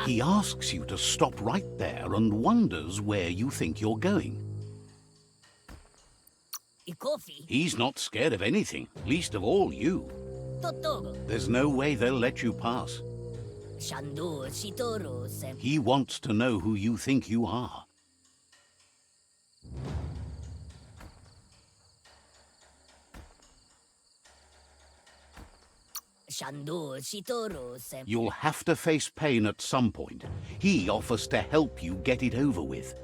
He asks you to stop right there and wonders where you think you're going. He's not scared of anything, least of all you. There's no way they'll let you pass. He wants to know who you think you are. You'll have to face pain at some point. He offers to help you get it over with.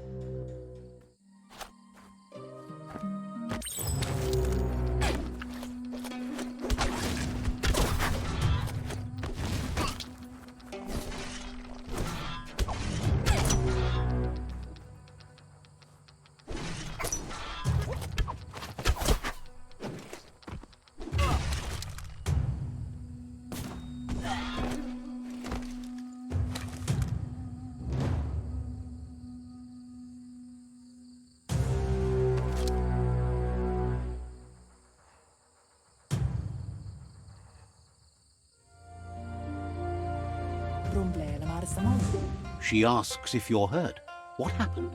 She asks if you're hurt. What happened?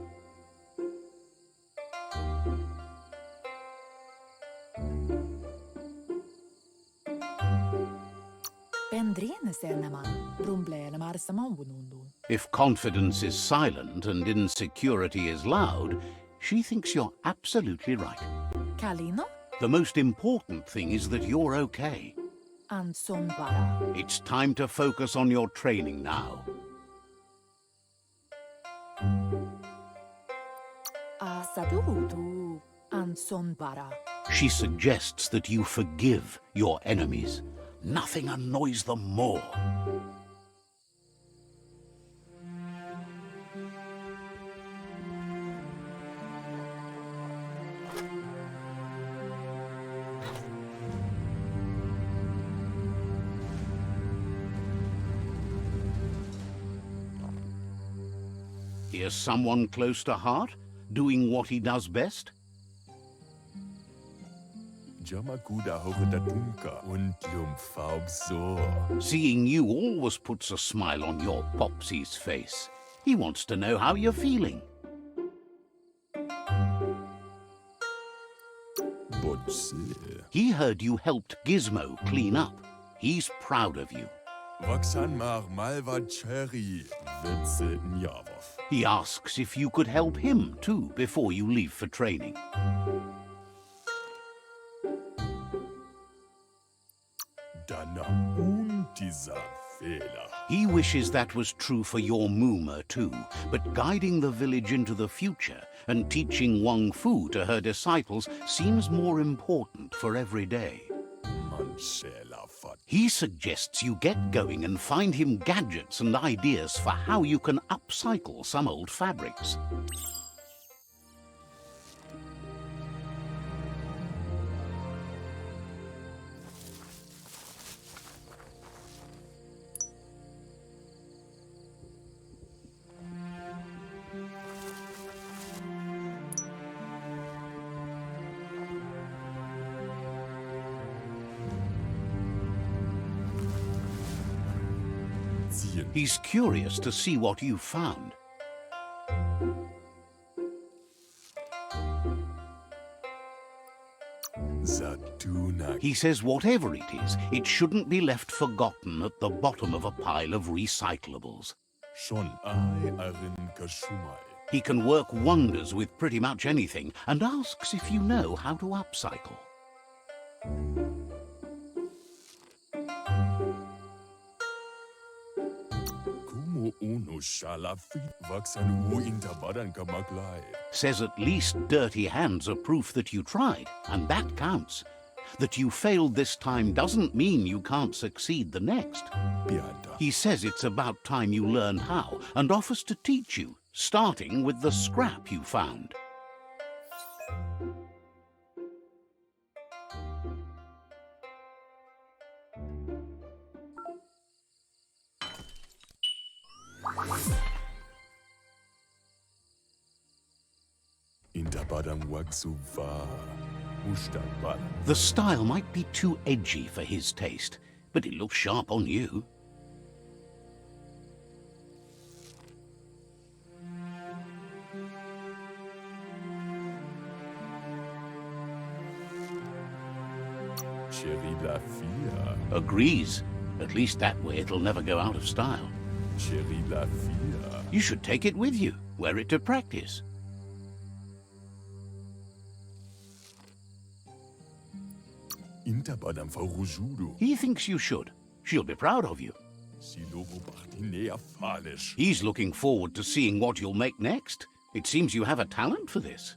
If confidence is silent and insecurity is loud, she thinks you're absolutely right. The most important thing is that you're okay. It's time to focus on your training now. She suggests that you forgive your enemies. Nothing annoys them more. Here's someone close to heart, doing what he does best. Seeing you always puts a smile on your Popsy's face. He wants to know how you're feeling. He heard you helped Gizmo clean up. He's proud of you. He asks if you could help him too before you leave for training. He wishes that was true for your Mooma too, but guiding the village into the future and teaching Wang Fu to her disciples seems more important for every day. He suggests you get going and find him gadgets and ideas for how you can upcycle some old fabrics. He's curious to see what you've found. He says whatever it is, it shouldn't be left forgotten at the bottom of a pile of recyclables. He can work wonders with pretty much anything and asks if you know how to upcycle. Says at least dirty hands are proof that you tried, and that counts. That you failed this time doesn't mean you can't succeed the next. He says it's about time you learned how, and offers to teach you, starting with the scrap you found. The style might be too edgy for his taste, but it looks sharp on you. Agrees. At least that way it'll never go out of style. You should take it with you. Wear it to practice. He thinks you should. She'll be proud of you. He's looking forward to seeing what you'll make next. It seems you have a talent for this.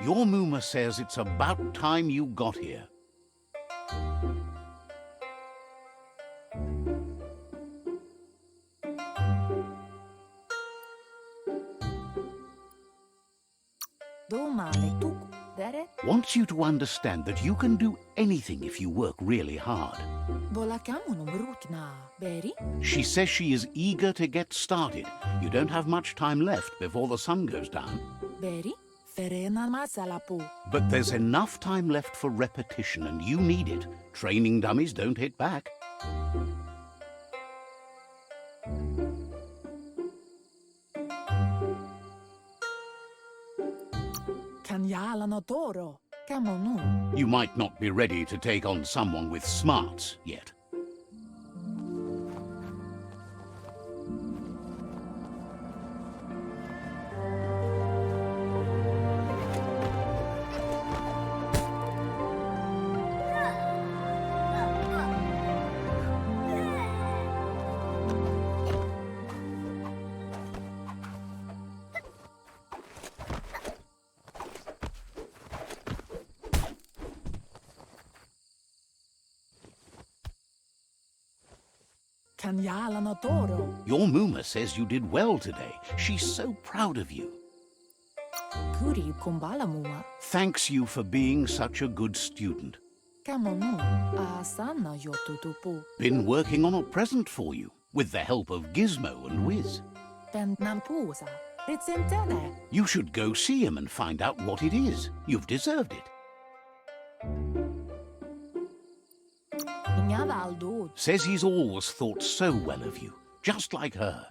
Your Mooma says it's about time you got here. Wants you to understand that you can do anything if you work really hard. She says she is eager to get started. You don't have much time left before the sun goes down. But there's enough time left for repetition, and you need it. Training dummies don't hit back. You might not be ready to take on someone with smarts yet. Your Mooma says you did well today. She's so proud of you. Thanks you for being such a good student. Been working on a present for you, with the help of Gizmo and Wiz. You should go see him and find out what it is. You've deserved it. Says he's always thought so well of you, just like her.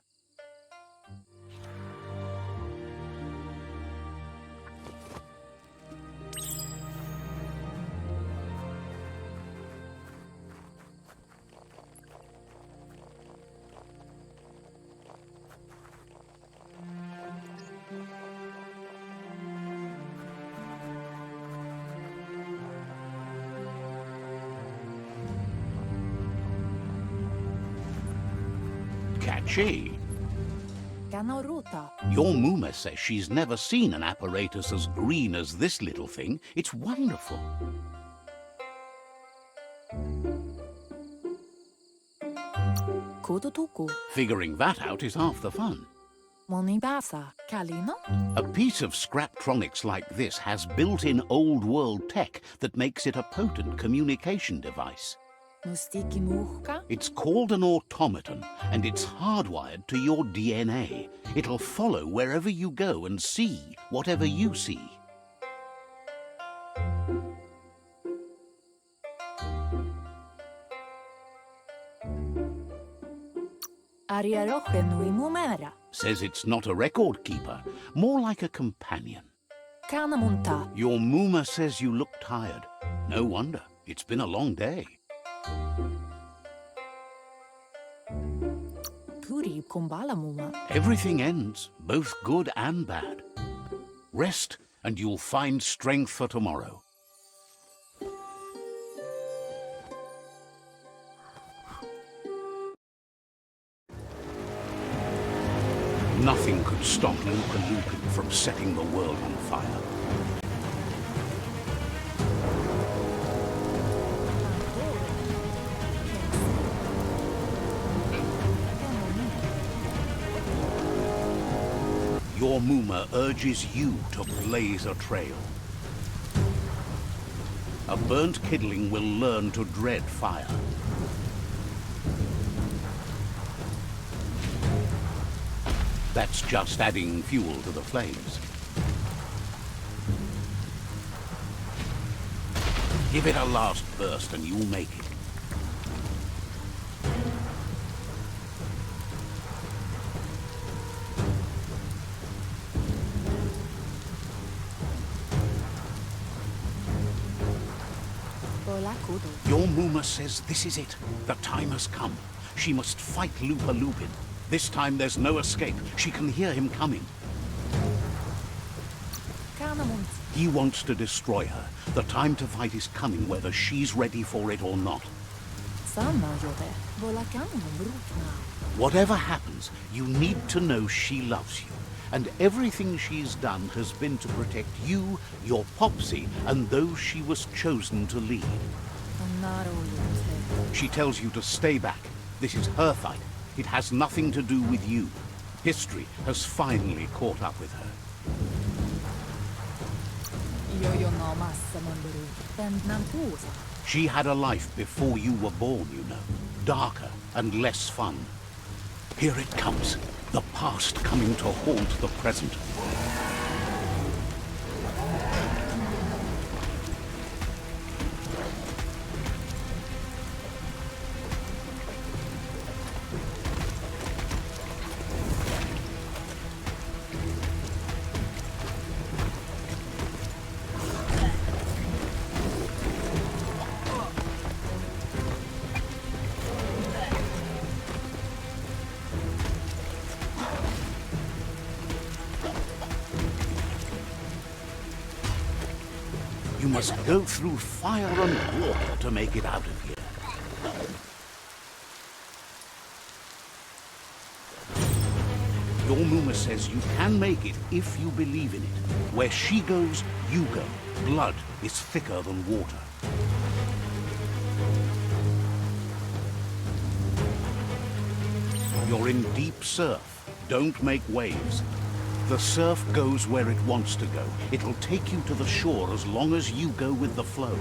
Catchy. Your Mooma says she's never seen an apparatus as green as this little thing. It's wonderful. Figuring that out is half the fun. A piece of Scraptronics like this has built-in old-world tech that makes it a potent communication device. It's called an automaton, and it's hardwired to your DNA. It'll follow wherever you go and see whatever you see. Says it's not a record keeper, more like a companion. Your Mooma says you look tired. No wonder. It's been a long day. Everything ends, both good and bad. Rest, and you'll find strength for tomorrow. Nothing could stop LUPA-LUPIN from setting the world on fire. Your Mooma urges you to blaze a trail. A burnt kidling will learn to dread fire. That's just adding fuel to the flames. Give it a last burst and you'll make it. Your Mooma says this is it. The time has come. She must fight LUPA-LUPIN. This time there's no escape. She can hear him coming. He wants to destroy her. The time to fight is coming, whether she's ready for it or not. Whatever happens, you need to know she loves you. And everything she's done has been to protect you, your Popsy, and those she was chosen to lead. She tells you to stay back. This is her fight. It has nothing to do with you. History has finally caught up with her. She had a life before you were born, you know. Darker and less fun. Here it comes. The past coming to haunt the present. You must go through fire and water to make it out of here. Your Mooma says you can make it if you believe in it. Where she goes, you go. Blood is thicker than water. You're in deep surf. Don't make waves. The surf goes where it wants to go. It'll take you to the shore as long as you go with the flow.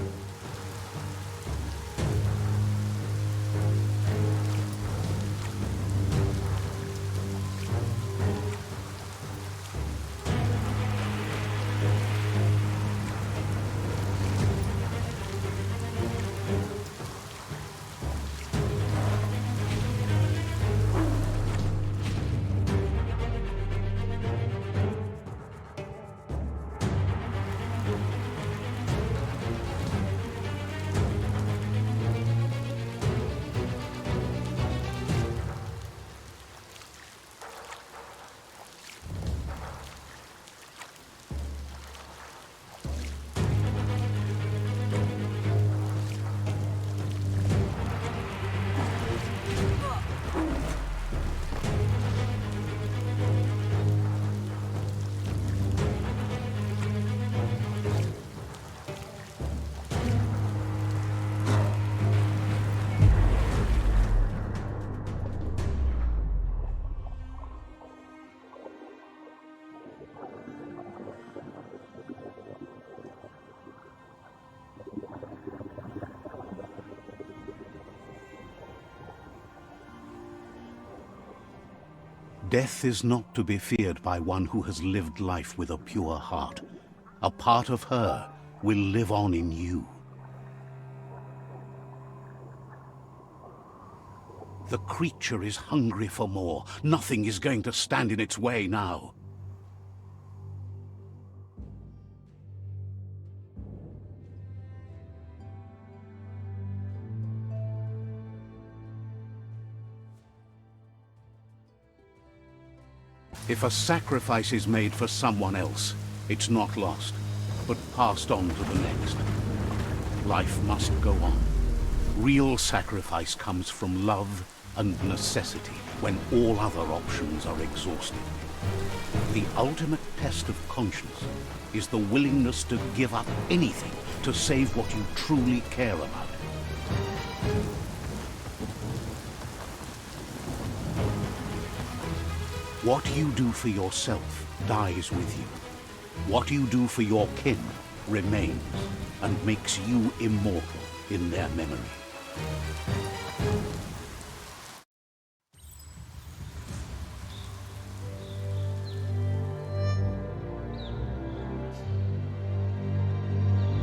Death is not to be feared by one who has lived life with a pure heart. A part of her will live on in you. The creature is hungry for more. Nothing is going to stand in its way now. If a sacrifice is made for someone else, it's not lost, but passed on to the next. Life must go on. Real sacrifice comes from love and necessity when all other options are exhausted. The ultimate test of conscience is the willingness to give up anything to save what you truly care about. What you do for yourself dies with you. What you do for your kin remains and makes you immortal in their memory.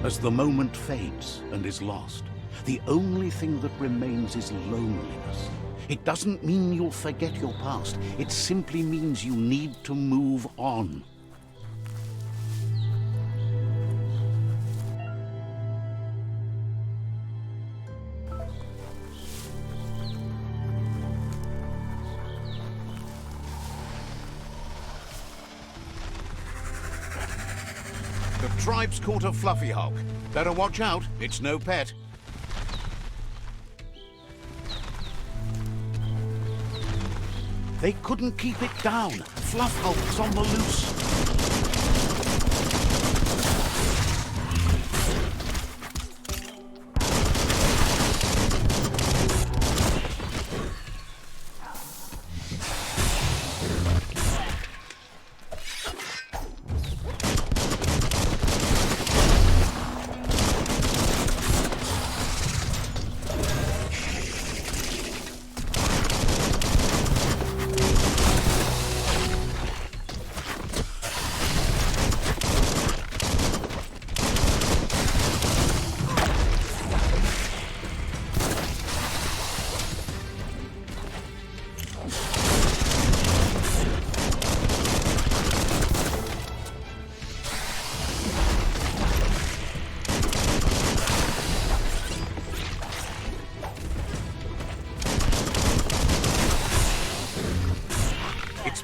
As the moment fades and is lost, the only thing that remains is loneliness. It doesn't mean you'll forget your past. It simply means you need to move on. The tribe's caught a fluffy hulk. Better watch out, it's no pet. They couldn't keep it down. Fluff hulk's on the loose.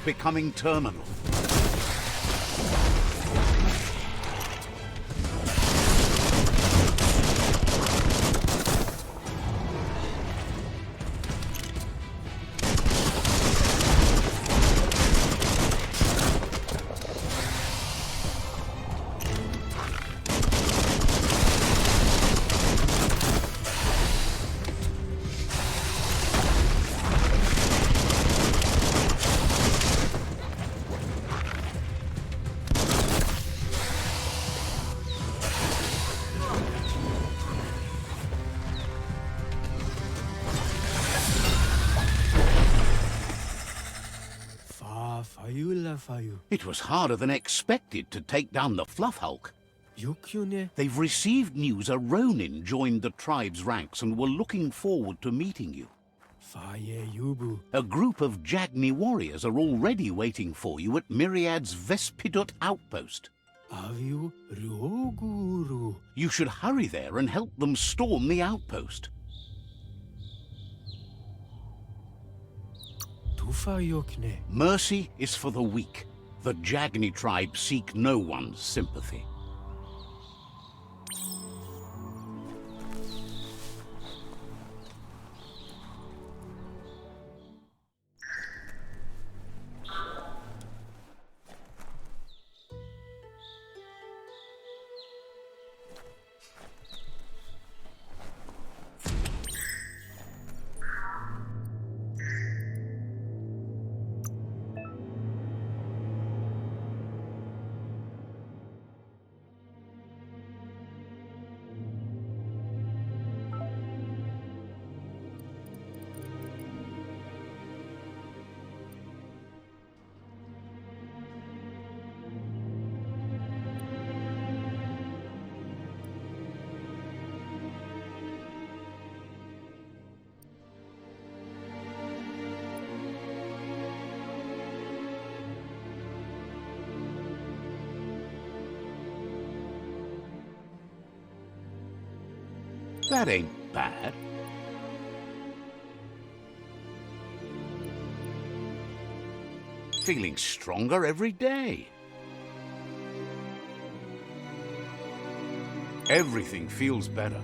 Becoming terminal. It was harder than expected to take down the Fluff Hulk. They've received news a Ronin joined the tribe's ranks and were looking forward to meeting you. A group of Jagni warriors are already waiting for you at Myriad's Vespidut outpost. You should hurry there and help them storm the outpost. Mercy is for the weak. The Jagni tribe seek no one's sympathy. That ain't bad. Feeling stronger every day. Everything feels better.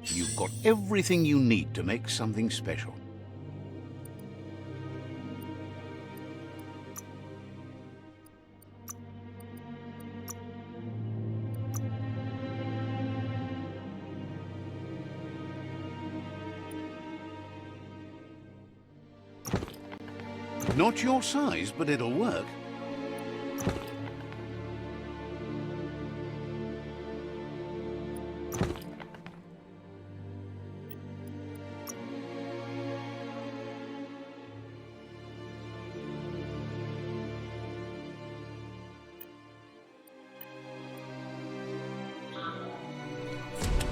You've got everything you need to make something special. Not your size, but it'll work.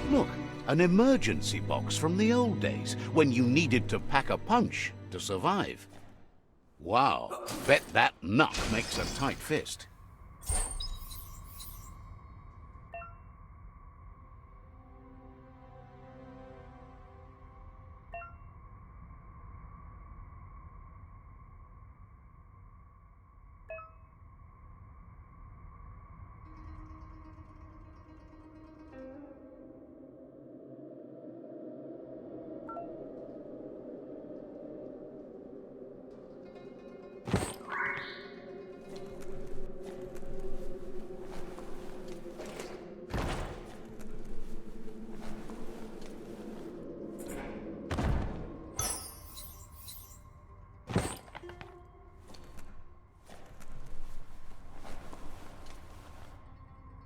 Look, an emergency box from the old days, when you needed to pack a punch to survive. Wow, bet that nut makes a tight fist.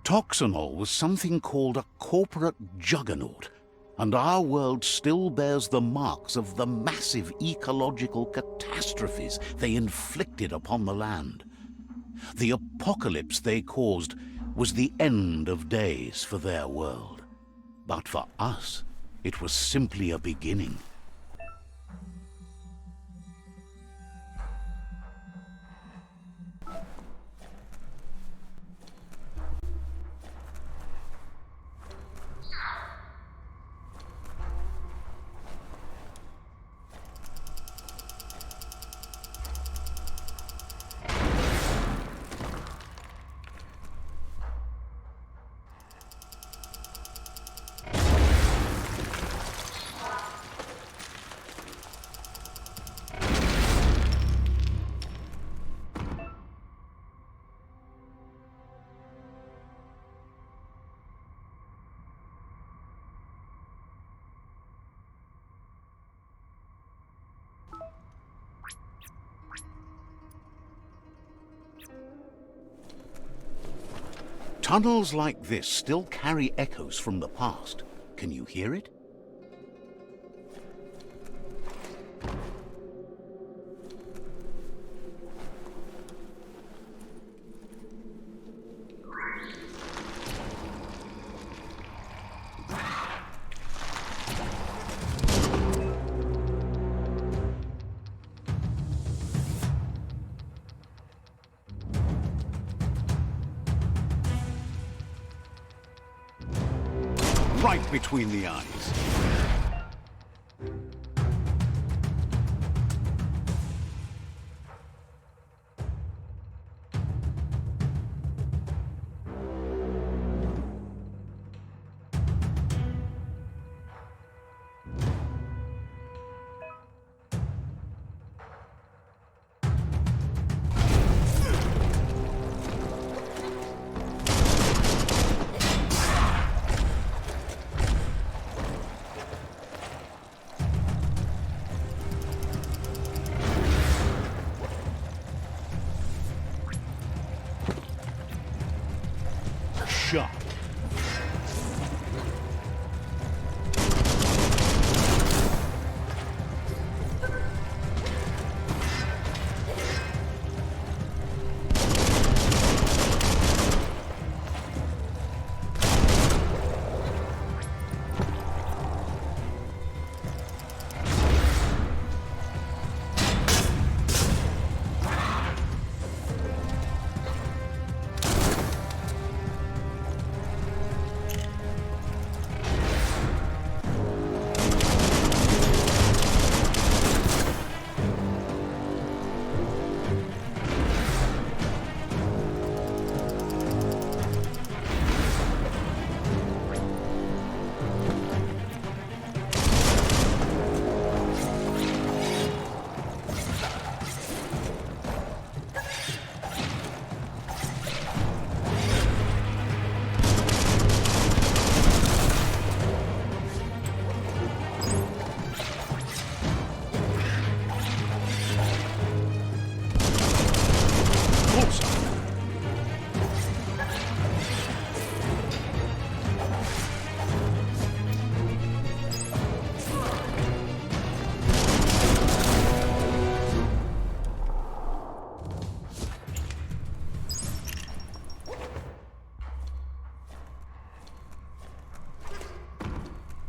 Toxanol was something called a corporate juggernaut, and our world still bears the marks of the massive ecological catastrophes they inflicted upon the land. The apocalypse they caused was the end of days for their world. But for us, it was simply a beginning. Tunnels like this still carry echoes from the past. Can you hear it? Right between the eyes.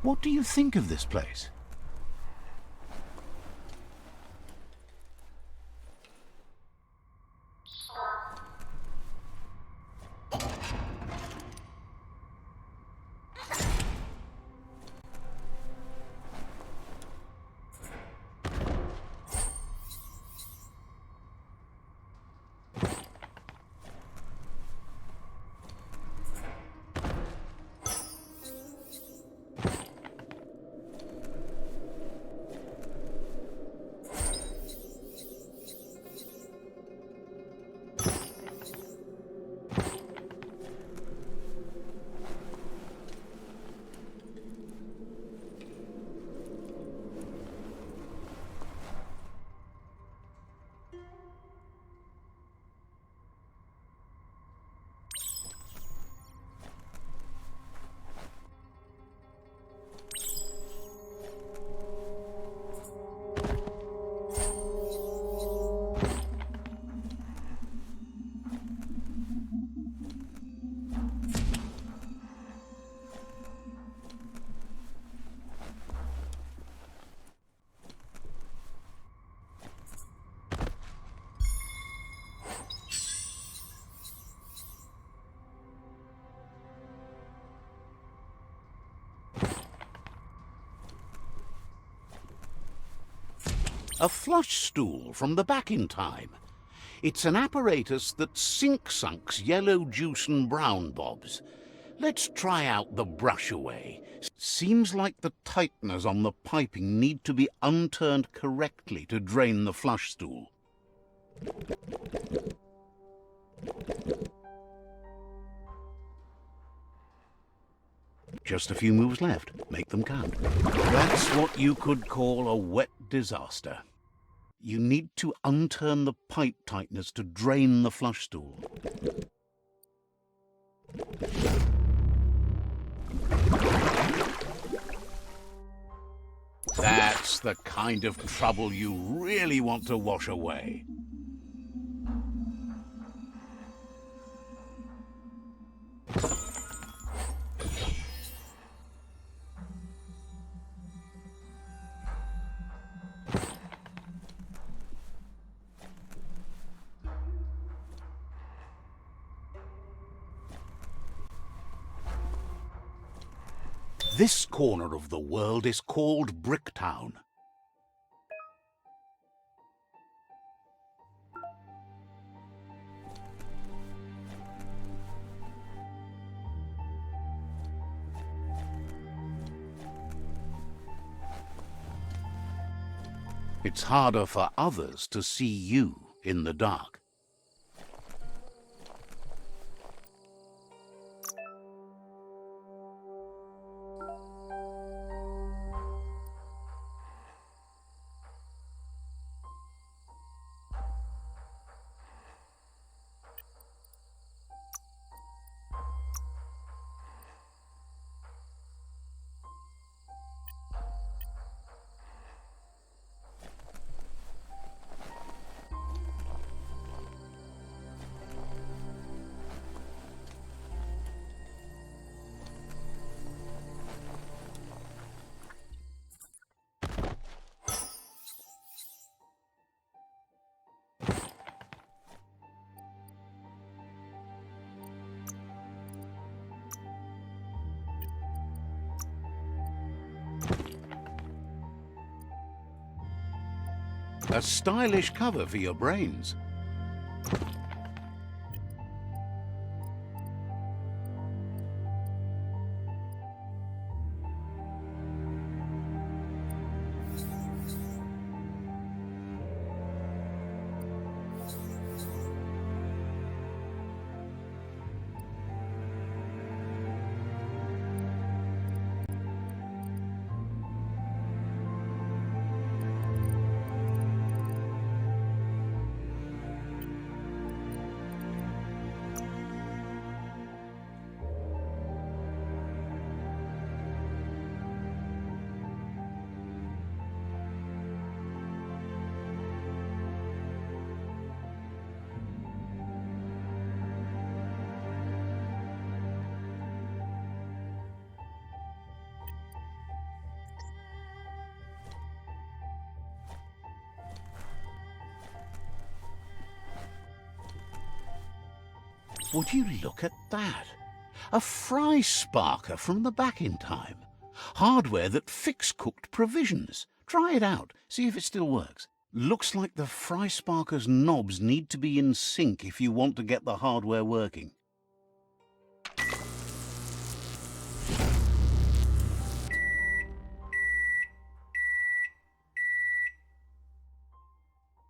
What do you think of this place? A flush stool from the back in time. It's an apparatus that sunk-sunks yellow juice and brown bobs. Let's try out the brush away. Seems like the tighteners on the piping need to be unturned correctly to drain the flush stool. Just a few moves left. Make them count. That's what you could call a wet disaster. You need to unturn the pipe tighteners to drain the flush stool. That's the kind of trouble you really want to wash away. This corner of the world is called Bricktown. It's harder for others to see you in the dark. A stylish cover for your brains. Would you look at that? A fry sparker from the back in time. Hardware that fix-cooked provisions. Try it out, see if it still works. Looks like the fry sparker's knobs need to be in sync if you want to get the hardware working.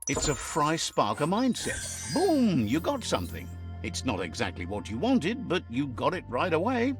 It's a fry sparker mindset. Boom, you got something. It's not exactly what you wanted, but you got it right away.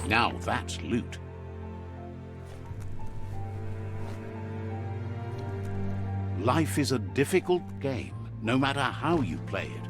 Now that's loot. Life is a difficult game, no matter how you play it.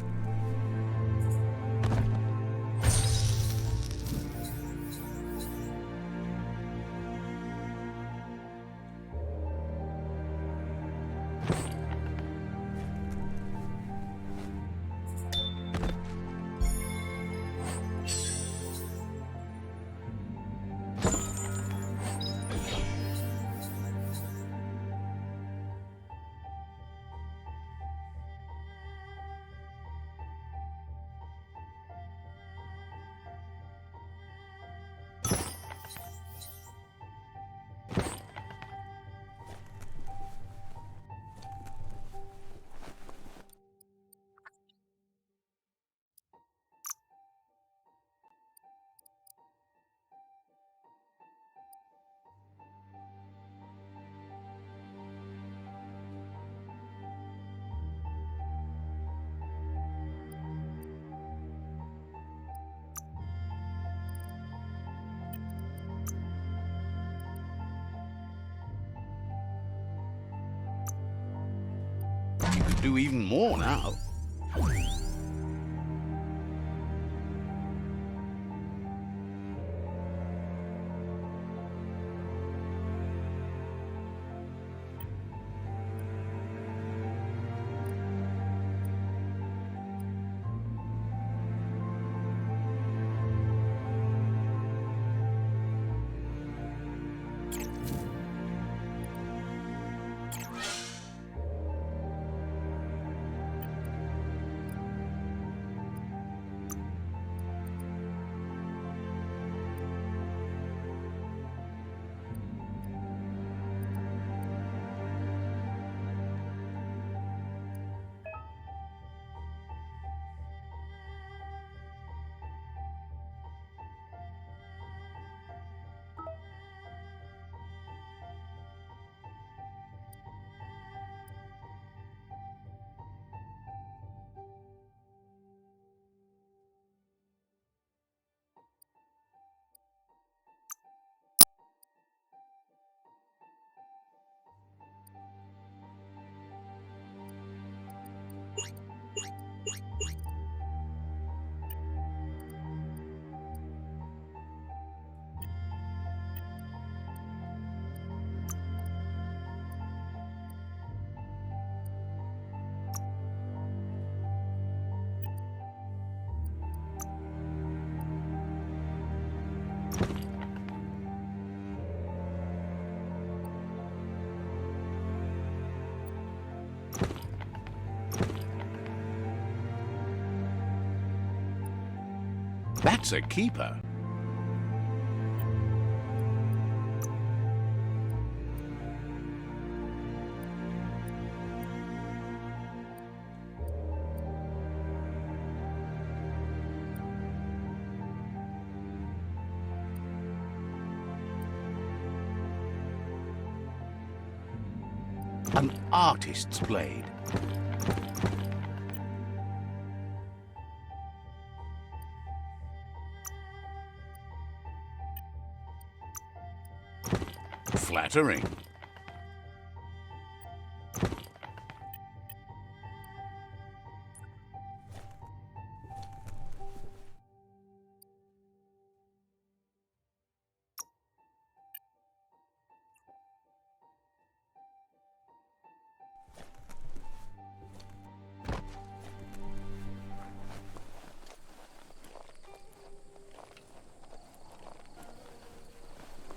You could do even more now. That's a keeper. An artist's blade. Flattering.